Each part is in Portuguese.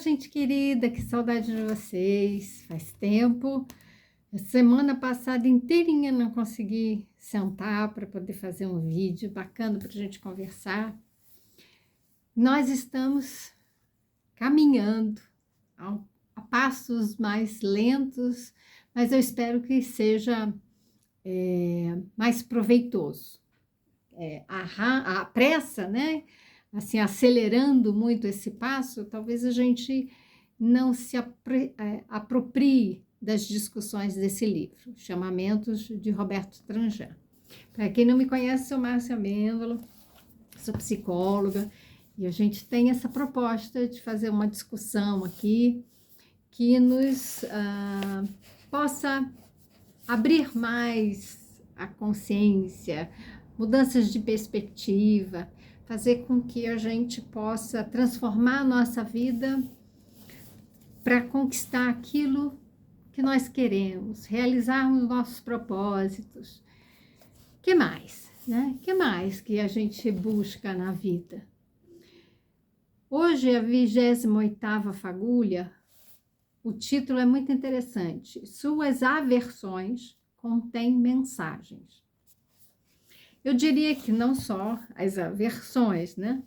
gente querida, que saudade de vocês. Faz tempo. A semana passada inteirinha não consegui sentar para poder fazer um vídeo bacana para a gente conversar. Nós estamos caminhando a passos mais lentos, mas eu espero que seja mais proveitoso. A pressa, né? Assim, acelerando muito esse passo, talvez a gente não se aproprie das discussões desse livro, Chamamentos, de Roberto Tranjan. Para quem não me conhece, sou Márcia Mêndola, sou psicóloga, e a gente tem essa proposta de fazer uma discussão aqui que nos possa abrir mais a consciência, mudanças de perspectiva, fazer com que a gente possa transformar a nossa vida para conquistar aquilo que nós queremos, realizarmos nossos propósitos. Que mais, né? Que mais que a gente busca na vida? Hoje é a 28ª fagulha. O título é muito interessante. Suas aversões contêm mensagens. Eu diria que não só as aversões, né?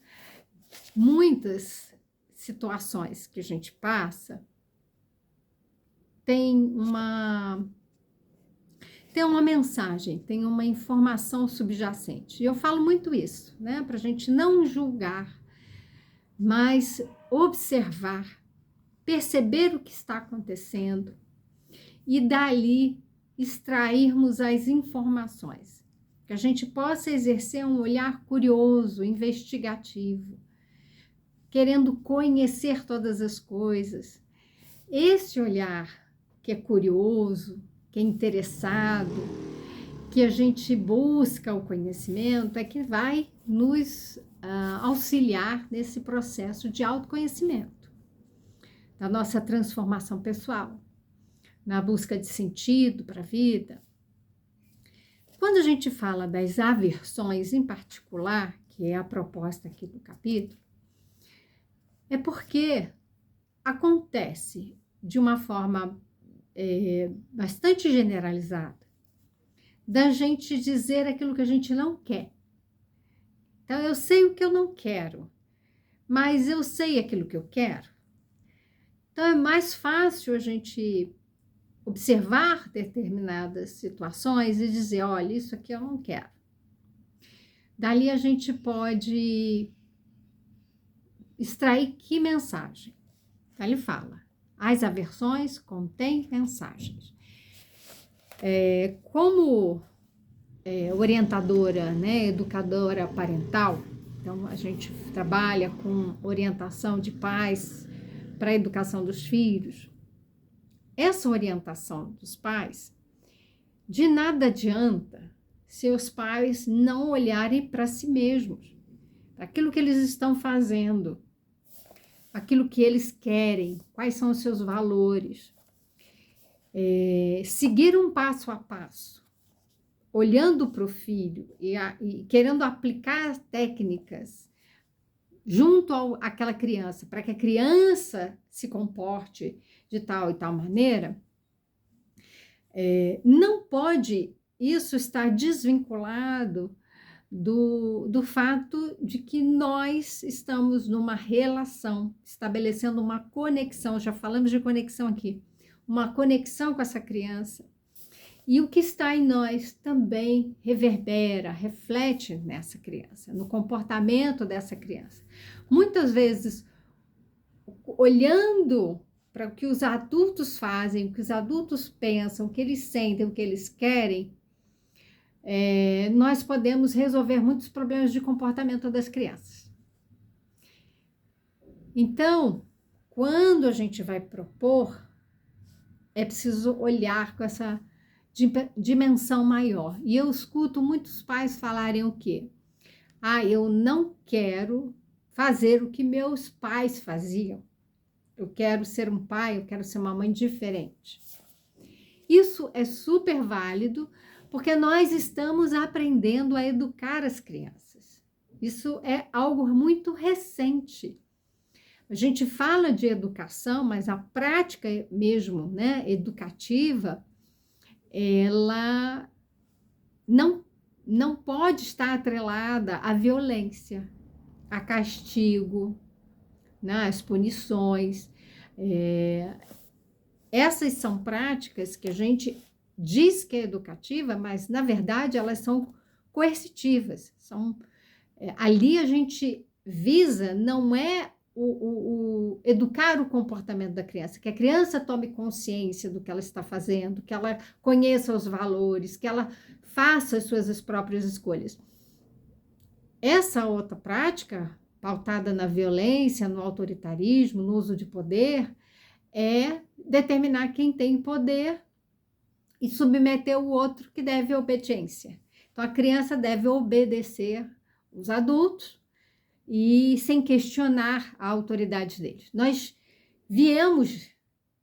Muitas situações que a gente passa tem uma mensagem, tem uma informação subjacente. E eu falo muito isso, né? Para a gente não julgar, mas observar, perceber o que está acontecendo e dali extrairmos as informações. Que a gente possa exercer um olhar curioso, investigativo, querendo conhecer todas as coisas. Esse olhar que é curioso, que é interessado, que a gente busca o conhecimento, é que vai nos auxiliar nesse processo de autoconhecimento, da nossa transformação pessoal, na busca de sentido para a vida. Quando a gente fala das aversões em particular, que é a proposta aqui do capítulo, é porque acontece de uma forma bastante generalizada da gente dizer aquilo que a gente não quer. Então, eu sei o que eu não quero, mas eu sei aquilo que eu quero. Então, é mais fácil a gente observar determinadas situações e dizer, olha, isso aqui eu não quero. Dali a gente pode extrair que mensagem? Então ele fala, as aversões contêm mensagens. Como orientadora, né, educadora parental, então a gente trabalha com orientação de pais para a educação dos filhos. Essa orientação dos pais, de nada adianta se os pais não olharem para si mesmos, para aquilo que eles estão fazendo, aquilo que eles querem, quais são os seus valores. Seguir um passo a passo, olhando para o filho e querendo aplicar técnicas junto àquela criança, para que a criança se comporte de tal e tal maneira, não pode isso estar desvinculado do fato de que nós estamos numa relação, estabelecendo uma conexão, já falamos de conexão aqui, uma conexão com essa criança, e o que está em nós também reverbera, reflete nessa criança, no comportamento dessa criança. Muitas vezes, olhando para o que os adultos fazem, o que os adultos pensam, o que eles sentem, o que eles querem, nós podemos resolver muitos problemas de comportamento das crianças. Então, quando a gente vai propor, é preciso olhar com essa dimensão maior. E eu escuto muitos pais falarem o quê? Eu não quero fazer o que meus pais faziam. Eu quero ser um pai, eu quero ser uma mãe diferente. Isso é super válido, porque nós estamos aprendendo a educar as crianças. Isso é algo muito recente. A gente fala de educação, mas a prática mesmo, né, educativa, ela não, não pode estar atrelada à violência, a castigo, né, às punições. Essas são práticas que a gente diz que é educativa, mas na verdade elas são coercitivas. Ali a gente visa não é educar o comportamento da criança, que a criança tome consciência do que ela está fazendo, que ela conheça os valores, que ela faça as suas próprias escolhas. Essa outra prática, pautada na violência, no autoritarismo, no uso de poder, é determinar quem tem poder e submeter o outro que deve obediência. Então, a criança deve obedecer os adultos e sem questionar a autoridade deles. Nós viemos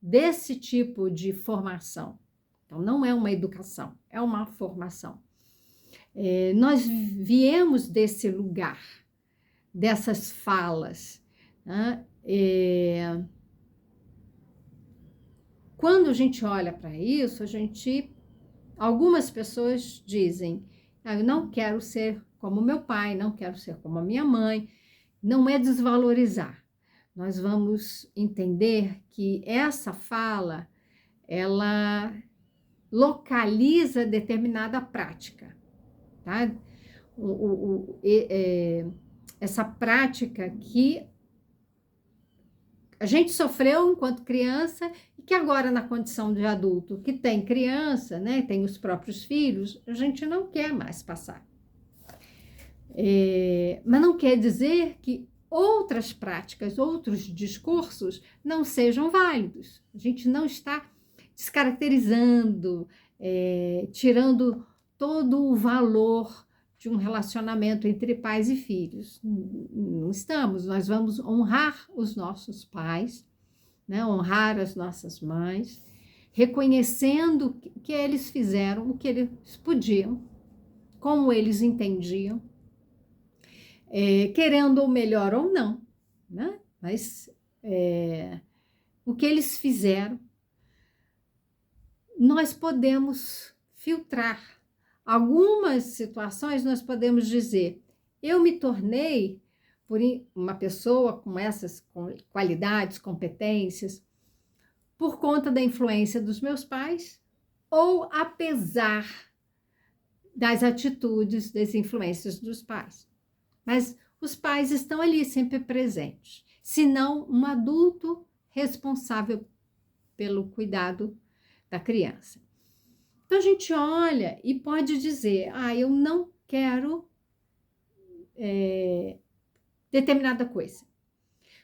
desse tipo de formação. Então, não é uma educação, é uma formação. Nós viemos desse lugar, dessas falas, né? Quando a gente olha para isso, algumas pessoas dizem, eu não quero ser como meu pai, não quero ser como a minha mãe. Não é desvalorizar. Nós vamos entender que essa fala, ela localiza determinada prática, tá? Essa prática que a gente sofreu enquanto criança e que agora na condição de adulto, que tem criança, né, tem os próprios filhos, a gente não quer mais passar. Mas não quer dizer que outras práticas, outros discursos não sejam válidos. A gente não está descaracterizando, tirando todo o valor de um relacionamento entre pais e filhos. Não estamos, nós vamos honrar os nossos pais, né? Honrar as nossas mães, reconhecendo que eles fizeram o que eles podiam, como eles entendiam, querendo o melhor ou não, né? Mas o que eles fizeram, nós podemos filtrar. Algumas situações nós podemos dizer, eu me tornei por uma pessoa com essas qualidades, competências, por conta da influência dos meus pais, ou apesar das atitudes, das influências dos pais. Mas os pais estão ali sempre presentes, se não um adulto responsável pelo cuidado da criança. Então a gente olha e pode dizer, eu não quero determinada coisa.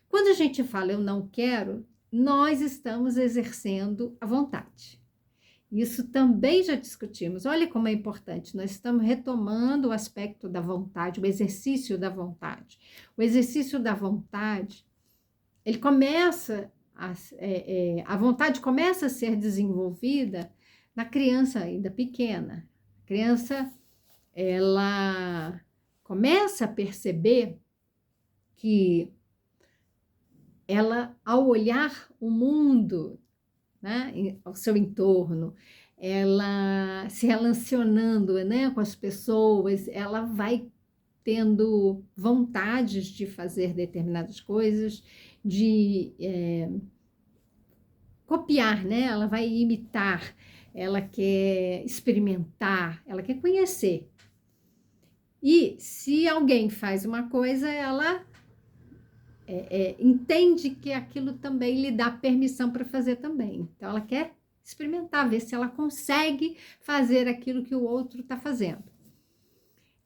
Quando a gente fala eu não quero, nós estamos exercendo a vontade. Isso também já discutimos. Olha como é importante. Nós estamos retomando o aspecto da vontade, o exercício da vontade. O exercício da vontade, ele começa, a vontade começa a ser desenvolvida na criança ainda pequena. A criança, ela começa a perceber que ela, ao olhar o mundo, né, ao seu entorno, ela se relacionando, né, com as pessoas, ela vai tendo vontades de fazer determinadas coisas, de copiar, né? Ela vai imitar, ela quer experimentar, ela quer conhecer. E se alguém faz uma coisa, ela entende que aquilo também lhe dá permissão para fazer também. Então, ela quer experimentar, ver se ela consegue fazer aquilo que o outro está fazendo.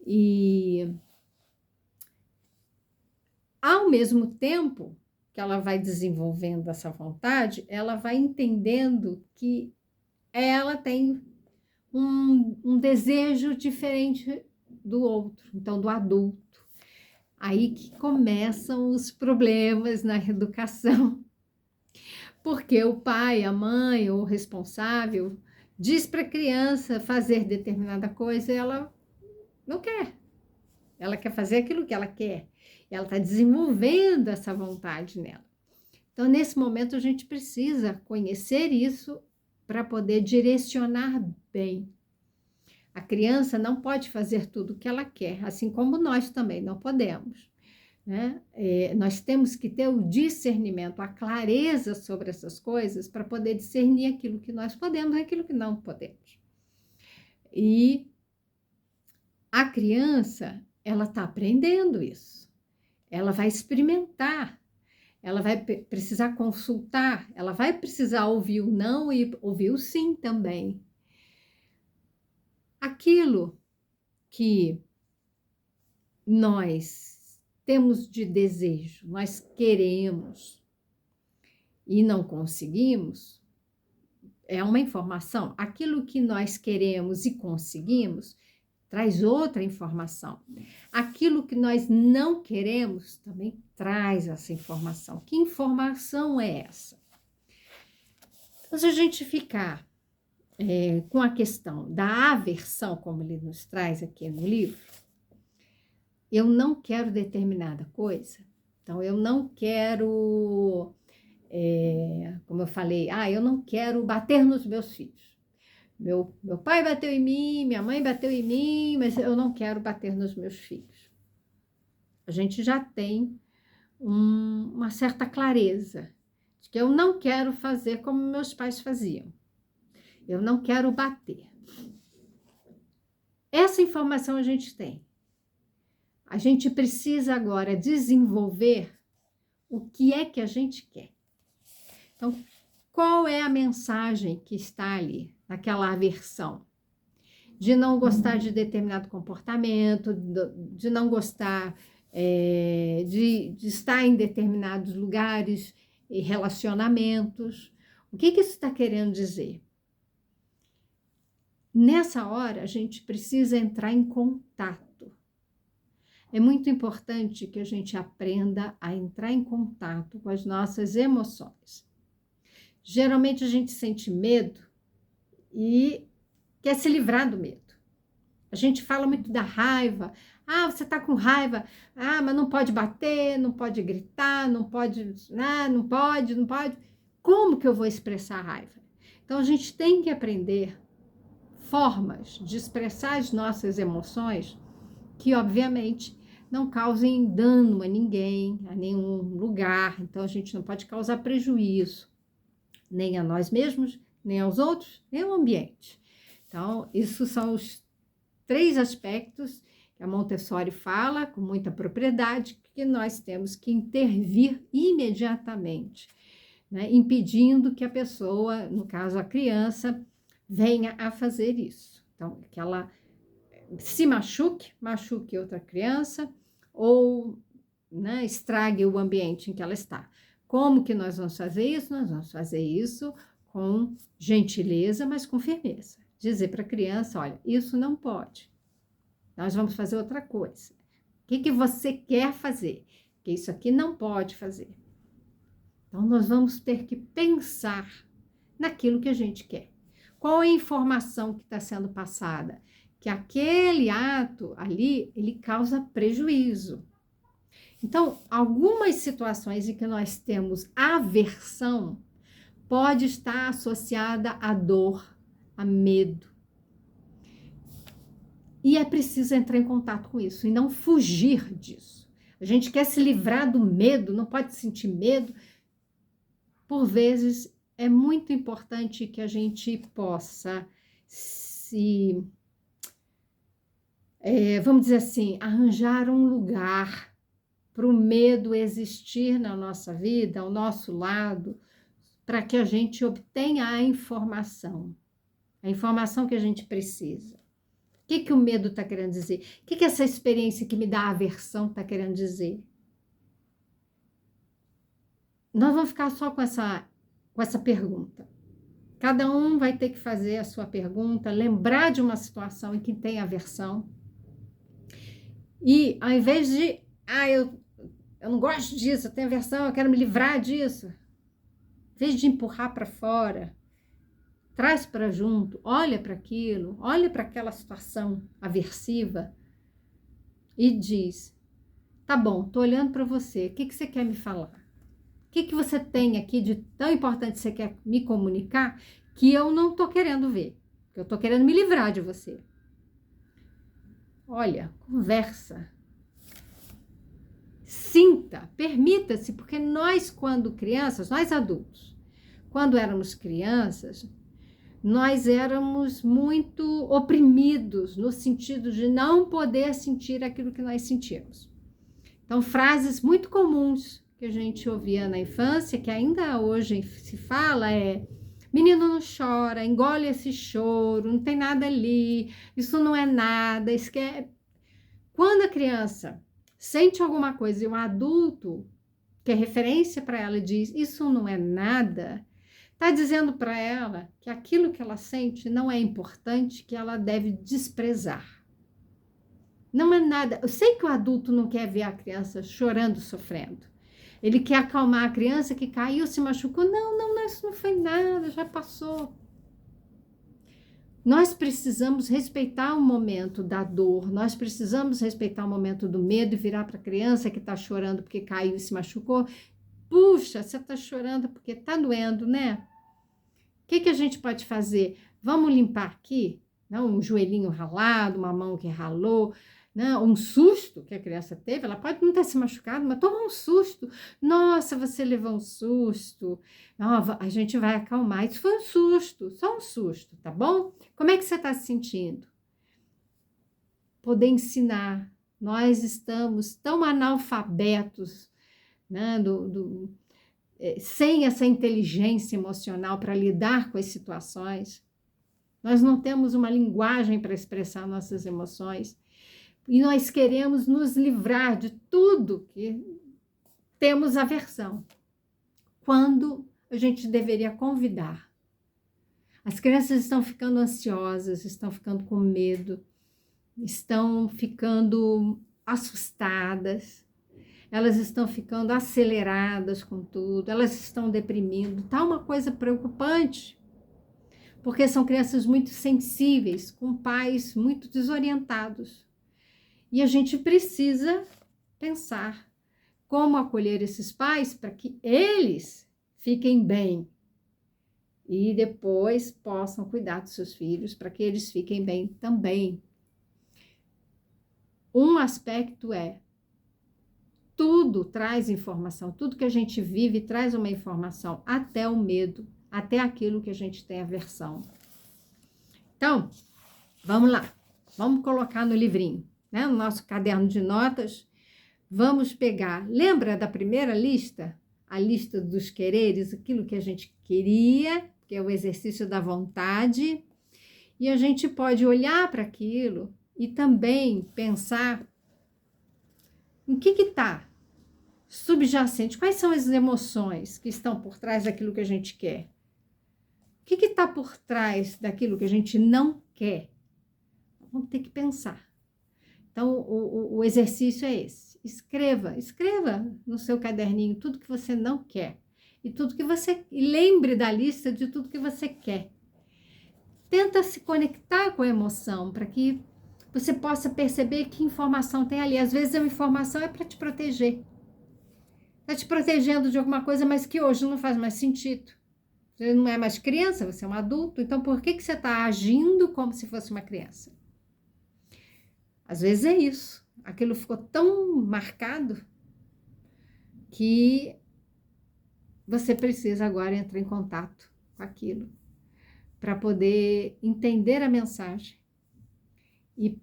E, ao mesmo tempo que ela vai desenvolvendo essa vontade, ela vai entendendo que ela tem um desejo diferente do outro, então do adulto. Aí que começam os problemas na educação, porque o pai, a mãe, ou o responsável, diz para a criança fazer determinada coisa e ela não quer. Ela quer fazer aquilo que ela quer. E ela está desenvolvendo essa vontade nela. Então, nesse momento, a gente precisa conhecer isso para poder direcionar bem. A criança não pode fazer tudo o que ela quer, assim como nós também não podemos, né? Nós temos que ter o discernimento, a clareza sobre essas coisas para poder discernir aquilo que nós podemos e aquilo que não podemos. E a criança, ela está aprendendo isso. Ela vai experimentar, ela vai precisar consultar, ela vai precisar ouvir o não e ouvir o sim também. Aquilo que nós temos de desejo, nós queremos e não conseguimos, é uma informação. Aquilo que nós queremos e conseguimos traz outra informação. Aquilo que nós não queremos também traz essa informação. Que informação é essa? Então, se a gente ficar com a questão da aversão, como ele nos traz aqui no livro, eu não quero determinada coisa, então eu não quero, como eu falei, eu não quero bater nos meus filhos. Meu pai bateu em mim, minha mãe bateu em mim, mas eu não quero bater nos meus filhos. A gente já tem uma certa clareza de que eu não quero fazer como meus pais faziam. Eu não quero bater. Essa informação a gente tem. A gente precisa agora desenvolver o que é que a gente quer. Então, qual é a mensagem que está ali, naquela aversão? De não gostar de determinado comportamento, de não gostar de estar em determinados lugares e relacionamentos. O que isso está querendo dizer? Nessa hora, a gente precisa entrar em contato. É muito importante que a gente aprenda a entrar em contato com as nossas emoções. Geralmente a gente sente medo e quer se livrar do medo. A gente fala muito da raiva. Você está com raiva. Mas não pode bater, não pode gritar, não pode, não pode. Como que eu vou expressar a raiva? Então a gente tem que aprender formas de expressar as nossas emoções que, obviamente, não causem dano a ninguém, a nenhum lugar. Então, a gente não pode causar prejuízo, nem a nós mesmos, nem aos outros, nem ao ambiente. Então, isso são os 3 aspectos que a Montessori fala com muita propriedade, que nós temos que intervir imediatamente, né, impedindo que a pessoa, no caso a criança, venha a fazer isso. Então, que ela se machuque outra criança, ou, né, estrague o ambiente em que ela está. Como que nós vamos fazer isso? Nós vamos fazer isso com gentileza, mas com firmeza. Dizer para a criança, olha, isso não pode. Nós vamos fazer outra coisa. O que você quer fazer? Porque isso aqui não pode fazer. Então, nós vamos ter que pensar naquilo que a gente quer. Qual é a informação que está sendo passada? Que aquele ato ali, ele causa prejuízo. Então, algumas situações em que nós temos aversão pode estar associada a dor, a medo. E é preciso entrar em contato com isso e não fugir disso. A gente quer se livrar do medo, não pode sentir medo. Por vezes, é muito importante que a gente possa vamos dizer assim, arranjar um lugar para o medo existir na nossa vida, ao nosso lado, para que a gente obtenha a informação que a gente precisa. O que o medo está querendo dizer? O que essa experiência que me dá aversão está querendo dizer? Nós vamos ficar só com essa pergunta. Cada um vai ter que fazer a sua pergunta, lembrar de uma situação em que tem aversão. E ao invés de, eu não gosto disso, eu tenho aversão, eu quero me livrar disso. Em vez de empurrar para fora, traz para junto, olha para aquilo, olha para aquela situação aversiva e diz, tá bom, tô olhando para você, o que você quer me falar? que você tem aqui de tão importante que você quer me comunicar que eu não estou querendo ver? Que eu estou querendo me livrar de você. Olha, conversa. Sinta, permita-se, porque nós, quando crianças, nós adultos, quando éramos crianças, nós éramos muito oprimidos no sentido de não poder sentir aquilo que nós sentíamos. Então, frases muito comuns que a gente ouvia na infância, que ainda hoje se fala, é: menino não chora, engole esse choro, não tem nada ali, isso não é nada, isso é... Quando a criança sente alguma coisa e um adulto, que é referência para ela, diz isso não é nada, está dizendo para ela que aquilo que ela sente não é importante, que ela deve desprezar. Não é nada. Eu sei que o adulto não quer ver a criança chorando, sofrendo. Ele quer acalmar a criança que caiu, se machucou. Não, isso não foi nada, já passou. Nós precisamos respeitar o momento da dor, nós precisamos respeitar o momento do medo e virar para a criança que está chorando porque caiu e se machucou. Puxa, você está chorando porque está doendo, né? O que a gente pode fazer? Vamos limpar aqui? Não, um joelhinho ralado, uma mão que ralou, não, um susto que a criança teve, ela pode não ter se machucado, mas tomou um susto. Nossa, você levou um susto. Não, a gente vai acalmar. Isso foi um susto, só um susto, tá bom? Como é que você está se sentindo? Poder ensinar. Nós estamos tão analfabetos, né, sem essa inteligência emocional para lidar com as situações. Nós não temos uma linguagem para expressar nossas emoções. E nós queremos nos livrar de tudo que temos aversão. Quando a gente deveria convidar. As crianças estão ficando ansiosas, estão ficando com medo, estão ficando assustadas, elas estão ficando aceleradas com tudo, elas estão deprimindo. Tá uma coisa preocupante, porque são crianças muito sensíveis, com pais muito desorientados. E a gente precisa pensar como acolher esses pais para que eles fiquem bem e depois possam cuidar dos seus filhos para que eles fiquem bem também. Um aspecto é, tudo traz informação, tudo que a gente vive traz uma informação, até o medo, até aquilo que a gente tem aversão. Então, vamos lá, vamos colocar no livrinho, né, no nosso caderno de notas, vamos pegar, lembra da primeira lista? A lista dos quereres, aquilo que a gente queria, que é o exercício da vontade, e a gente pode olhar para aquilo e também pensar em que está subjacente, quais são as emoções que estão por trás daquilo que a gente quer, o que está por trás daquilo que a gente não quer, vamos ter que pensar. Então, o exercício é esse. Escreva no seu caderninho tudo que você não quer. E lembre da lista de tudo que você quer. Tenta se conectar com a emoção, para que você possa perceber que informação tem ali. Às vezes a informação é para te proteger. Está te protegendo de alguma coisa, mas que hoje não faz mais sentido. Você não é mais criança, você é um adulto. Então, por que você está agindo como se fosse uma criança? Às vezes é isso, aquilo ficou tão marcado que você precisa agora entrar em contato com aquilo para poder entender a mensagem e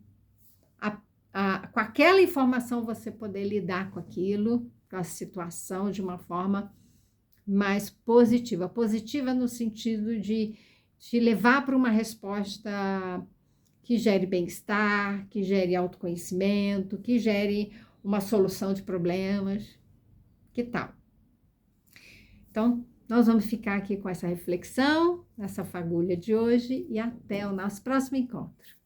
com aquela informação você poder lidar com aquilo, com a situação de uma forma mais positiva. Positiva no sentido de te levar para uma resposta que gere bem-estar, que gere autoconhecimento, que gere uma solução de problemas. Que tal? Então, nós vamos ficar aqui com essa reflexão, essa fagulha de hoje e até o nosso próximo encontro.